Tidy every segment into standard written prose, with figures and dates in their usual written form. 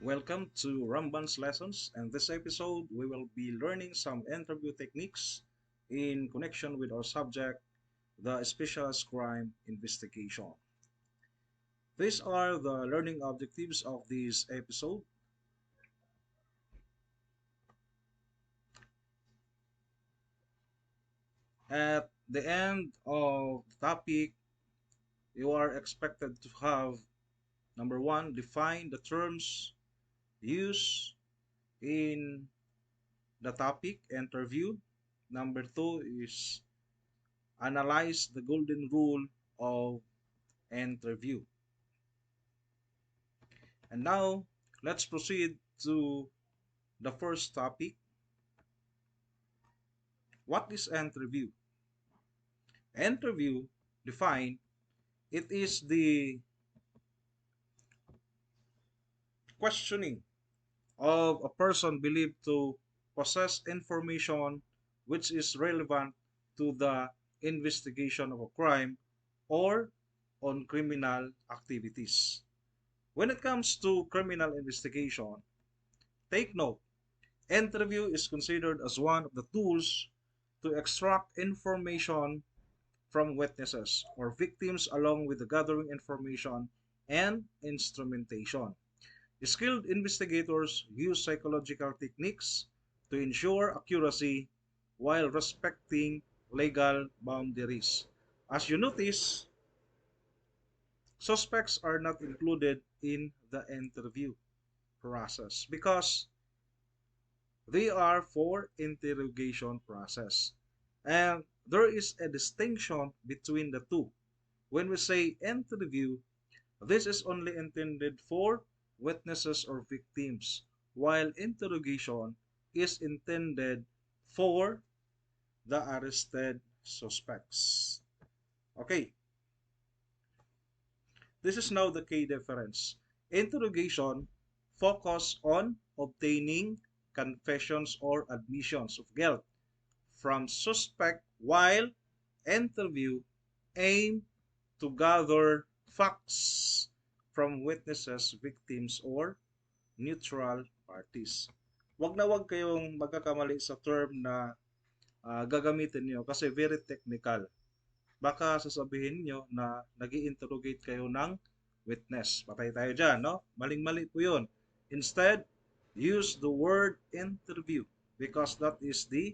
Welcome to Ramban's Lessons, and this episode we will be learning some interview techniques in connection with our subject, the specialized crime investigation. These are the learning objectives of this episode. At the end of the topic, you are expected to have number one, define the terms used in the topic interview. Number two is analyze the golden rule of interview. And now, let's proceed to the first topic. What is interview? Interview, defined, it is the questioning of a person believed to possess information which is relevant to the investigation of a crime or on criminal activities. When it comes to criminal investigation, take note, interview is considered as one of the tools to extract information from witnesses or victims along with the gathering information and instrumentation. Skilled investigators use psychological techniques to ensure accuracy while respecting legal boundaries. As you notice, suspects are not included in the interview process because they are for interrogation process. And there is a distinction between the two. When we say interview, this is only intended for witnesses or victims, while interrogation is intended for the arrested suspects. Okay, this is now the key difference. Interrogation focus on obtaining confessions or admissions of guilt from suspect, while interview aim to gather facts from witnesses, victims, or neutral parties. Wag na wag kayong magkakamali sa term na gagamitin niyo kasi very technical. Baka sasabihin niyo na nag-i-interrogate kayo ng witness. Patay tayo dyan, no? Maling-mali po yun. Instead, use the word interview because that is the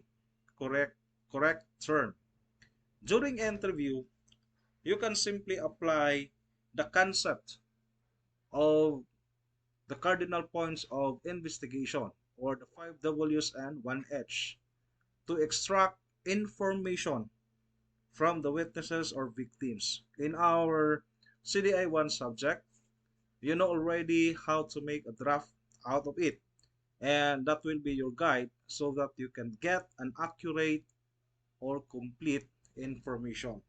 correct term. During interview, you can simply apply the concept of the cardinal points of investigation or the 5 W's and 1 H to extract information from the witnesses or victims. In our CDI 1 subject, you know already how to make a draft out of it, and that will be your guide so that you can get an accurate or complete information.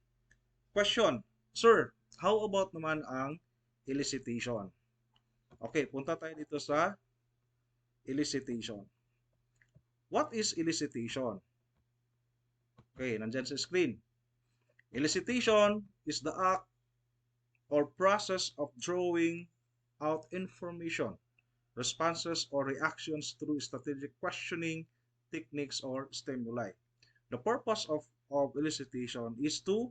Question, Sir, how about naman ang elicitation? Okay, punta tayo dito sa elicitation. What is elicitation? Okay, nandyan sa screen. Elicitation is the act or process of drawing out information, responses, or reactions through strategic questioning techniques or stimuli. The purpose of elicitation is to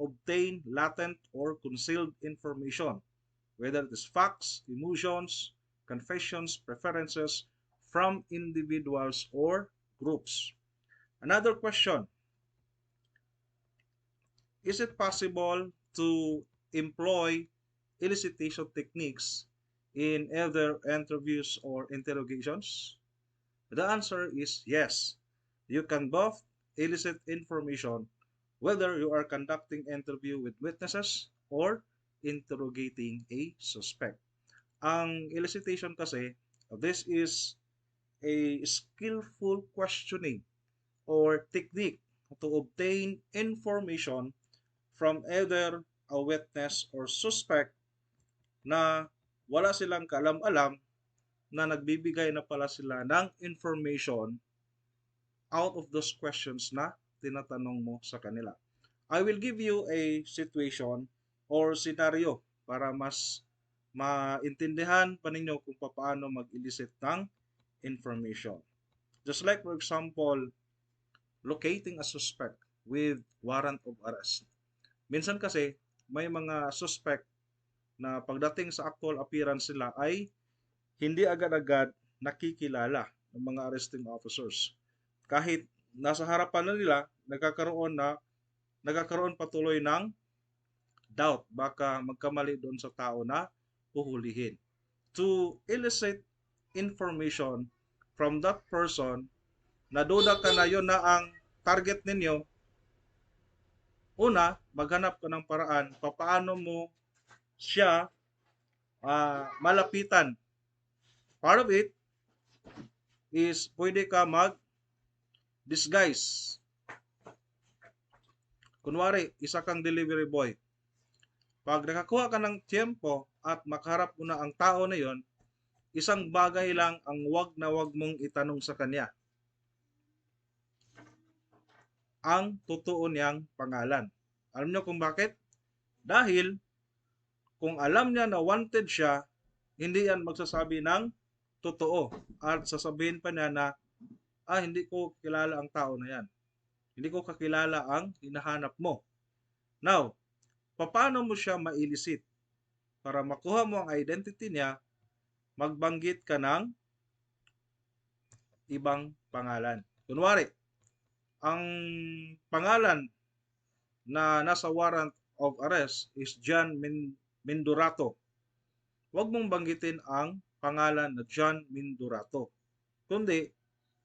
obtain latent or concealed information, whether it is facts, emotions, confessions, preferences from individuals or groups. Another question, is it possible to employ elicitation techniques in either interviews or interrogations? The answer is yes. You can both elicit information whether you are conducting interview with witnesses or interrogating a suspect. Ang elicitation kasi, this is a skillful questioning or technique to obtain information from either a witness or suspect na wala silang kaalam-alam na nagbibigay na pala sila ng information out of those questions na tinatanong mo sa kanila. I will give you a situation or scenario para mas maintindihan pa ninyo kung paano mag-elicit ng information. Just like for example, locating a suspect with warrant of arrest. Minsan kasi may mga suspect na pagdating sa actual appearance nila ay hindi agad-agad nakikilala ng mga arresting officers. Kahit nasa harapan na nila, nagkakaroon patuloy ng doubt, baka magkamali doon sa tao na huhulihin. To elicit information from that person, naduda ka na yon na ang target ninyo, una, maghanap ka ng paraan paano mo siya malapitan. Part of it is pwede ka mag-disguise. Kunwari, isa kang delivery boy. Pag nakakuha ka ng tiyempo at makaharap mo na ang tao na yon, isang bagay lang ang wag na wag mong itanong sa kanya. Ang totoo niyang pangalan. Alam niyo kung bakit? Dahil kung alam niya na wanted siya, hindi yan magsasabi ng totoo. At sasabihin pa niya na, hindi ko kilala ang tao na yan. Hindi ko kakilala ang hinahanap mo. Now, paano mo siya ma-elicit? Para makuha mo ang identity niya, magbanggit ka ng ibang pangalan. Kunwari, ang pangalan na nasa warrant of arrest is John Mindurato. Huwag mong banggitin ang pangalan na John Mindurato. Kundi,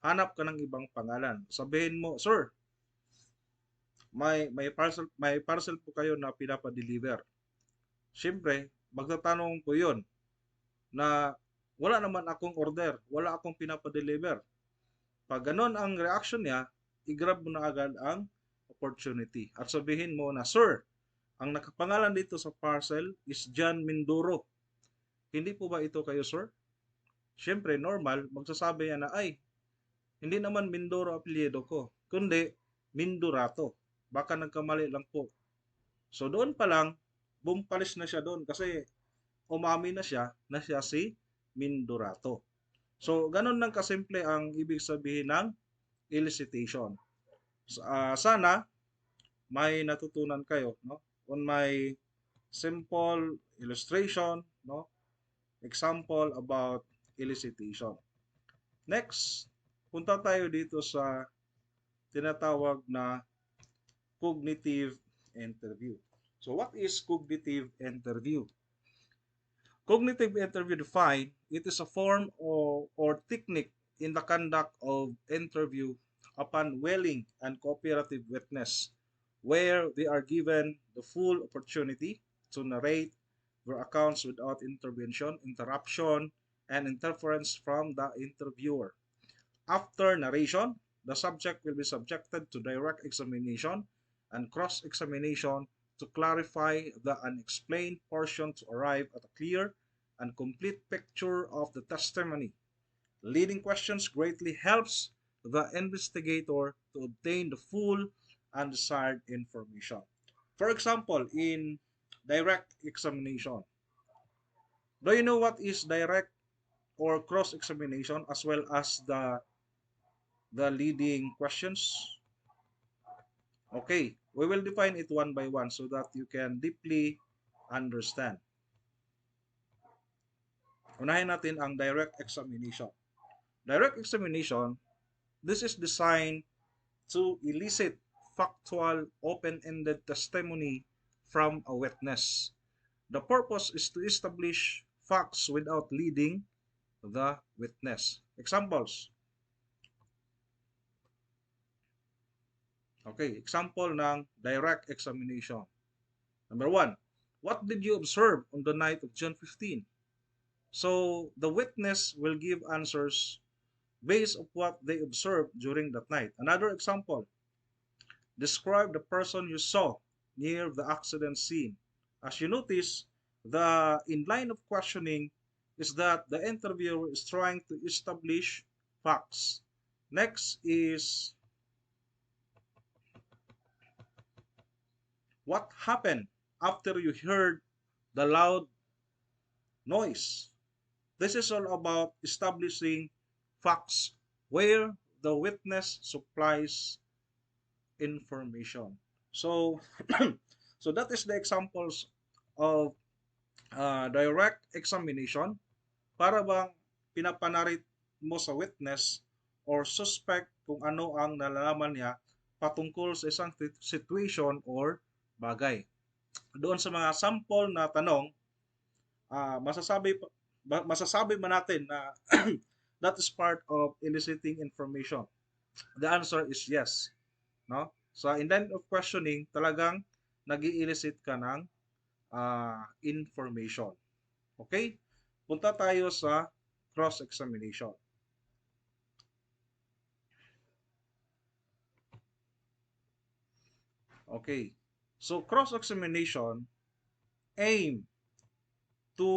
hanap ka ng ibang pangalan. Sabihin mo, sir, may parcel po kayo na pinapa-deliver. Siyempre, magtatanong ko yun na wala naman akong order, wala akong pinapa-deliver. Pag ganon ang reaction niya, i-grab mo na agad ang opportunity. At sabihin mo na, sir, ang nakapangalan dito sa parcel is John Minduro. Hindi po ba ito kayo, sir? Siyempre, normal, magsasabi niya na, hindi naman Mindoro apelyido ko, kundi Mindurato. Baka nagkamali lang po. So doon pa lang, bumpalis na siya doon kasi umami na siya si Mindurato. So ganun lang kasimple ang ibig sabihin ng elicitation. Sana may natutunan kayo, no, on my simple illustration, no, example about elicitation. Next, punta tayo dito sa tinatawag na cognitive interview. So what is cognitive interview? Cognitive interview defined, it is a form or technique in the conduct of interview upon willing and cooperative witness, where they are given the full opportunity to narrate their accounts without intervention, interruption, and interference from the interviewer. After narration, the subject will be subjected to direct examination and cross-examination to clarify the unexplained portion to arrive at a clear and complete picture of the testimony. Leading questions greatly helps the investigator to obtain the full and desired information. For example, in direct examination, do you know what is direct or cross-examination as well as the leading questions? Okay, we will define it one by one so that you can deeply understand. Unahin natin ang direct examination. Direct examination, this is designed to elicit factual, open-ended testimony from a witness. The purpose is to establish facts without leading the witness. Examples. Okay, example ng direct examination. Number 1, what did you observe on the night of June 15? So, the witness will give answers based on what they observed during that night. Another example, describe the person you saw near the accident scene. As you notice, the in line of questioning is that the interviewer is trying to establish facts. Next is, what happened after you heard the loud noise. This is all about establishing facts where the witness supplies information. So, so that is the examples of direct examination. Para bang pinapanarit mo sa witness or suspect kung ano ang nalalaman niya patungkol sa isang situation or bagay. Doon sa mga sample na tanong, masasabi man natin na that is part of eliciting information. The answer is yes, no? So in line of questioning, talagang nag-i-elicit ka ng information. Okay? Punta tayo sa cross-examination. Okay. So cross-examination aim to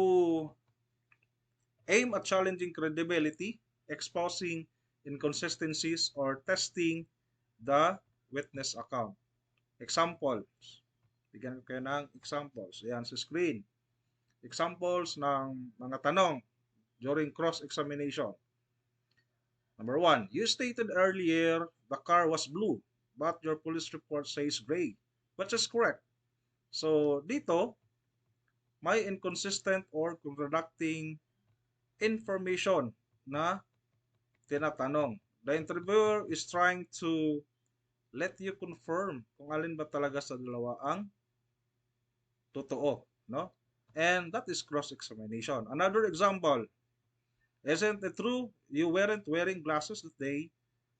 aim at challenging credibility, exposing inconsistencies, or testing the witness account. Examples. Bigyan ko kayo ng examples. Ayan sa screen. Examples ng mga tanong during cross-examination. Number 1, you stated earlier the car was blue, but your police report says gray. Which is correct? So, dito, may inconsistent or contradicting information na tinatanong. The interviewer is trying to let you confirm kung alin ba talaga sa dalawa ang totoo, no? And that is cross-examination. Another example, isn't it true you weren't wearing glasses that day,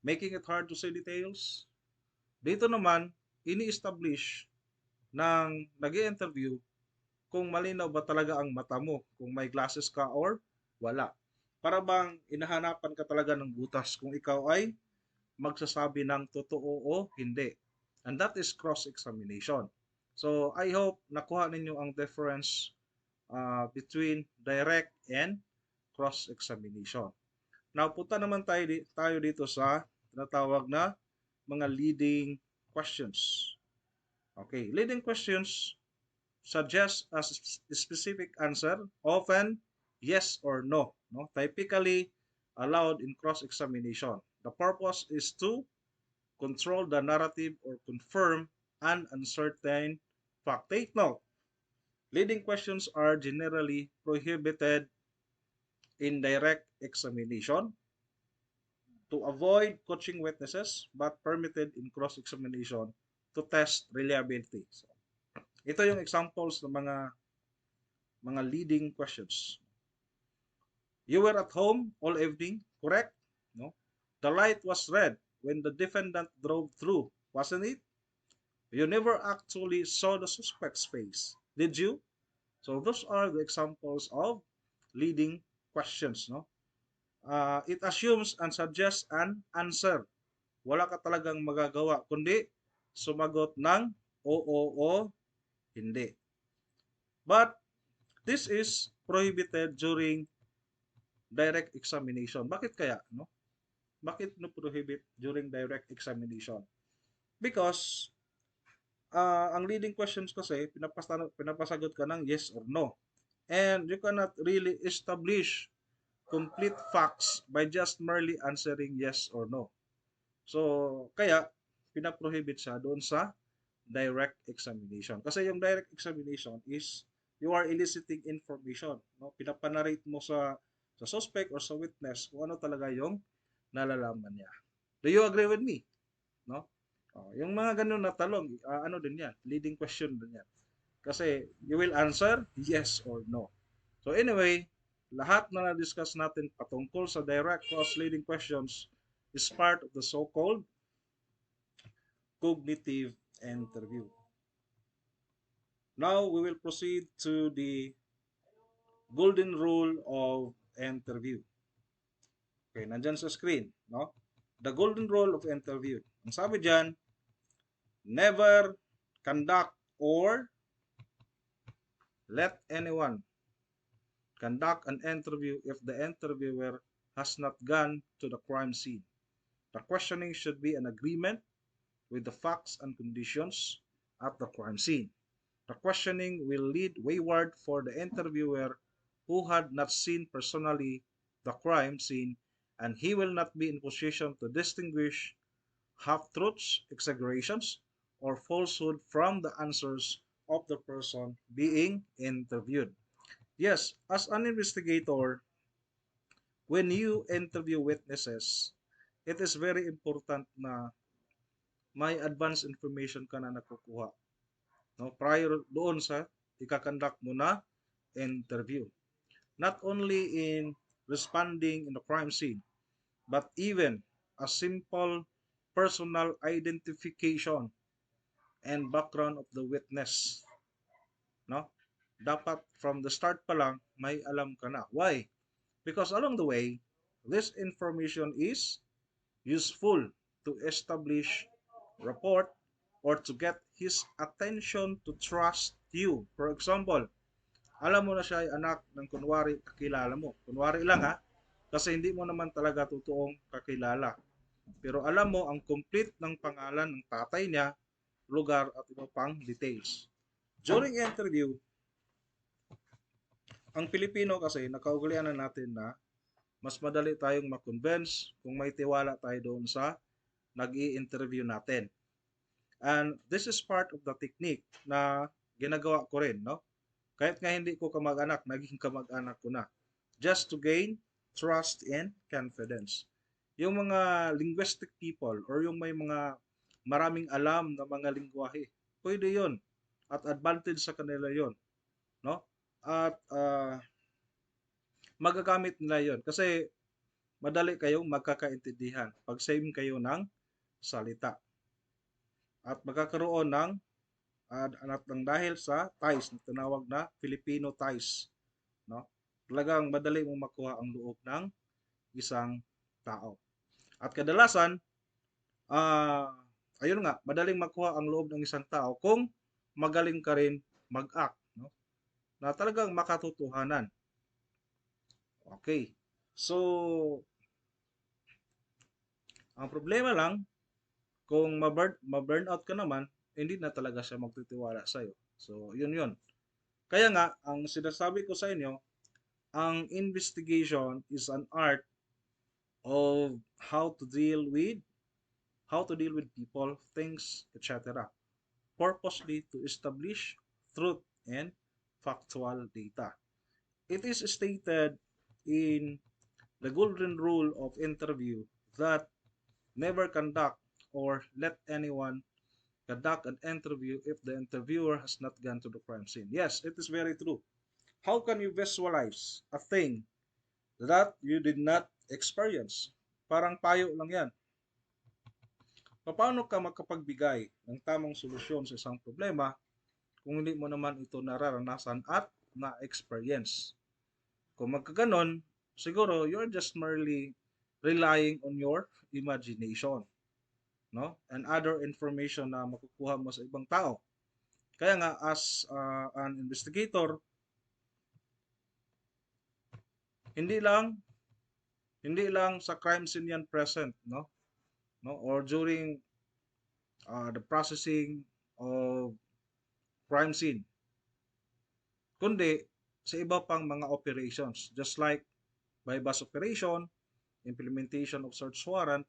making it hard to see details? Dito naman, ini-establish ng nag-i-interview kung malinaw ba talaga ang mata mo, kung may glasses ka or wala. Para bang inahanapan ka talaga ng butas kung ikaw ay magsasabi ng totoo o hindi. And that is cross-examination. So, I hope nakuha ninyo ang difference between direct and cross-examination. Now, punta naman tayo dito sa tinatawag na mga leading questions. Okay, leading questions suggest a specific answer, often yes or no, no? Typically allowed in cross-examination. The purpose is to control the narrative or confirm an uncertain fact. Take note, leading questions are generally prohibited in direct examination to avoid coaching witnesses but permitted in cross-examination to test reliability. So, ito yung examples ng mga leading questions. You were at home all evening, correct? No? The light was red when the defendant drove through, wasn't it? You never actually saw the suspect's face, did you? So those are the examples of leading questions, no? It assumes and suggests an answer. Wala ka talagang magagawa kundi sumagot ng oo o hindi. But this is prohibited during direct examination. Bakit kaya, no? Bakit no prohibit during direct examination? Because ang leading questions kasi pinapasagot ka ng yes or no. And you cannot really establish complete facts by just merely answering yes or no. So, kaya pinaprohibit siya doon sa direct examination. Kasi yung direct examination is you are eliciting information, no? Pinapanarrate mo sa suspect or sa witness kung ano talaga yung nalalaman niya. Do you agree with me? No? Yung mga ganun na talong, ano din yan, leading question din yan. Kasi you will answer yes or no. So anyway, lahat na na-discuss natin patungkol sa direct cross-leading questions is part of the so-called cognitive interview. Now we will proceed to the golden rule of interview. Okay, nandyan sa screen, no? The golden rule of interview. Ang sabi dyan, never conduct or let anyone conduct an interview if the interviewer has not gone to the crime scene. The questioning should be an agreement with the facts and conditions at the crime scene. The questioning will lead wayward for the interviewer who had not seen personally the crime scene, and he will not be in position to distinguish half-truths, exaggerations, or falsehood from the answers of the person being interviewed. Yes, as an investigator, when you interview witnesses, it is very important na may advance information ka na nakukuha, no? Prior doon sa ikakandak mo na interview. Not only in responding in the crime scene, but even a simple personal identification and background of the witness, no? Dapat from the start pa lang may alam ka na. Why? Because along the way, this information is useful to establish rapport or to get his attention to trust you. For example, alam mo na siya ay anak ng kunwari kakilala mo. Kunwari lang ha, kasi hindi mo naman talaga totoong kakilala. Pero alam mo ang complete ng pangalan ng tatay niya, lugar at iba pang details. During interview, ang Pilipino kasi nakaugalian na natin na mas madali tayong makonvince kung may tiwala tayo doon sa nag-i-interview natin. And this is part of the technique na ginagawa ko rin, no? Kahit nga hindi ko kamag-anak, naging kamag-anak ko na. Just to gain trust and confidence. Yung mga linguistic people or yung may mga maraming alam na mga lingwahe, pwede yon at advantage sa kanila yon, no? At magagamit nila yon kasi madali kayong magkakaintindihan pag same kayo ng salita at magkakaroon ng anak ng dahil sa ties na tinawag na Filipino ties, no? Talagang madali mong makuha ang loob ng isang tao. At kadalasan, ayun nga, madaling makuha ang loob ng isang tao kung magaling ka rin mag-act, no? Na talagang makatotohanan. Okay. So, ang problema lang, kung ma-burn out ka naman, hindi na talaga siya magtitiwala sa'yo. So, yun. Kaya nga, ang sinasabi ko sa inyo, ang investigation is an art of how to deal with people, things, etc. Purposely to establish truth and factual data. It is stated in the golden rule of interview that never conduct or let anyone conduct an interview if the interviewer has not gone to the crime scene. Yes, it is very true. How can you visualize a thing that you did not experience? Parang payo lang yan. Paano ka makapagbigay ng tamang solusyon sa isang problema kung hindi mo naman ito nararanasan at na-experience? Kung magkaganon, siguro you're just merely relying on your imagination, no? And other information na makukuha mo sa ibang tao. Kaya nga as an investigator, hindi lang sa crime scene yan present, no? Or during the processing of crime scene, kundi sa iba pang mga operations, just like bypass operation, implementation of search warrant,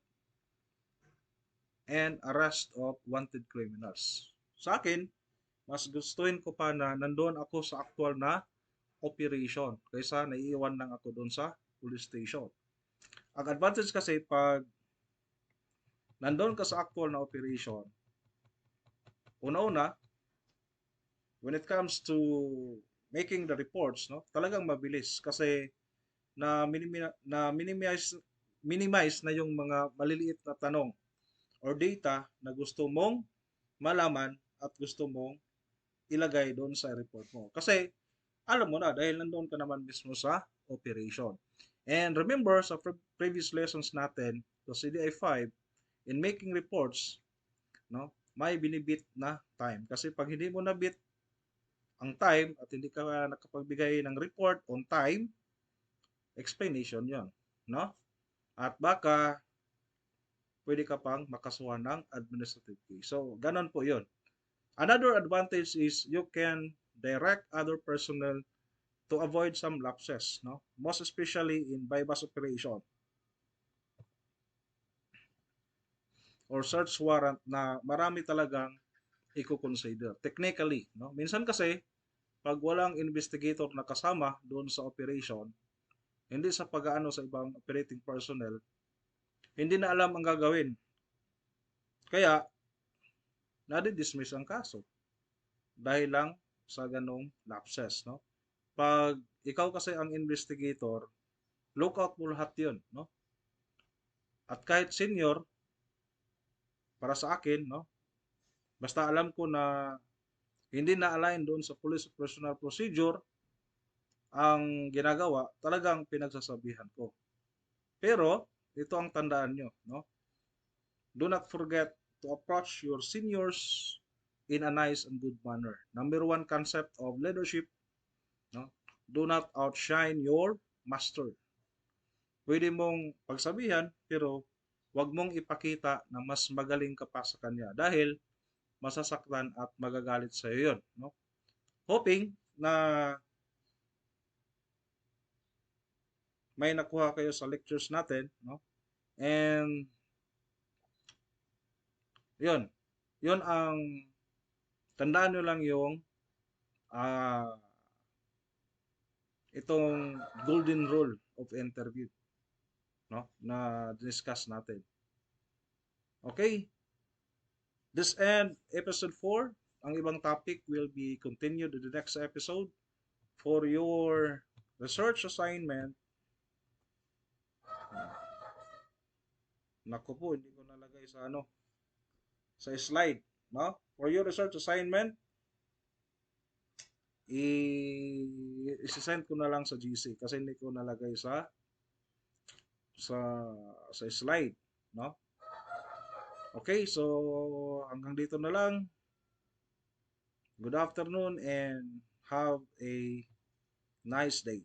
and arrest of wanted criminals. Sa akin, mas gustuhin ko pa na nandoon ako sa actual na operation kaysa naiiwan lang ako doon sa police station. Ang advantage kasi pag nandoon ka sa actual na operation, una-una, when it comes to making the reports, no, talagang mabilis kasi minimize na yung mga maliliit na tanong or data na gusto mong malaman at gusto mong ilagay doon sa report mo. Kasi alam mo na dahil nandoon ka naman mismo sa operation. And remember sa previous lessons natin, sa CDI 5, in making reports, no, may binibit na time. Kasi pag hindi mo nabit ang time at hindi ka nakapagbigay ng report on time, explanation yon, no? At baka pwede ka pang makasuhan ng administrative case. So, ganon po yon. Another advantage is you can direct other personnel to avoid some lapses, no? Most especially in bypass operation or search warrant na marami talagang i-consider technically, no? Minsan kasi pag walang investigator na kasama doon sa operation, hindi sa pag-aano sa ibang operating personnel, hindi na alam ang gagawin. Kaya nadi-dismiss ang kaso dahil lang sa ganong lapses, no? Pag ikaw kasi ang investigator, lookout mo lahat 'yun, no? At kahit senior para sa akin, no? Basta alam ko na hindi na-align doon sa police operational procedure ang ginagawa, talagang pinagsasabihan ko. Pero ito ang tandaan nyo, no? Do not forget to approach your seniors in a nice and good manner. Number one concept of leadership, no? Do not outshine your master. Pwede mong pagsabihan, pero wag mong ipakita na mas magaling ka pa sa kanya dahil masasaktan at magagalit sa iyo yun, no? Hoping na may nakuha kayo sa lectures natin, no? And yun, yun ang tandaan nyo lang yung uh, itong golden rule of interview, no? Na discuss natin. Okay? This end episode 4. Ang ibang topic will be continued in the next episode. For your research assignment, naku po, hindi ko nalagay sa ano, sa slide, no? For your research assignment, i-send ko na lang sa GC kasi hindi ko nalagay sa sa slide, no? Okay, so hanggang dito na lang. Good afternoon and have a nice day.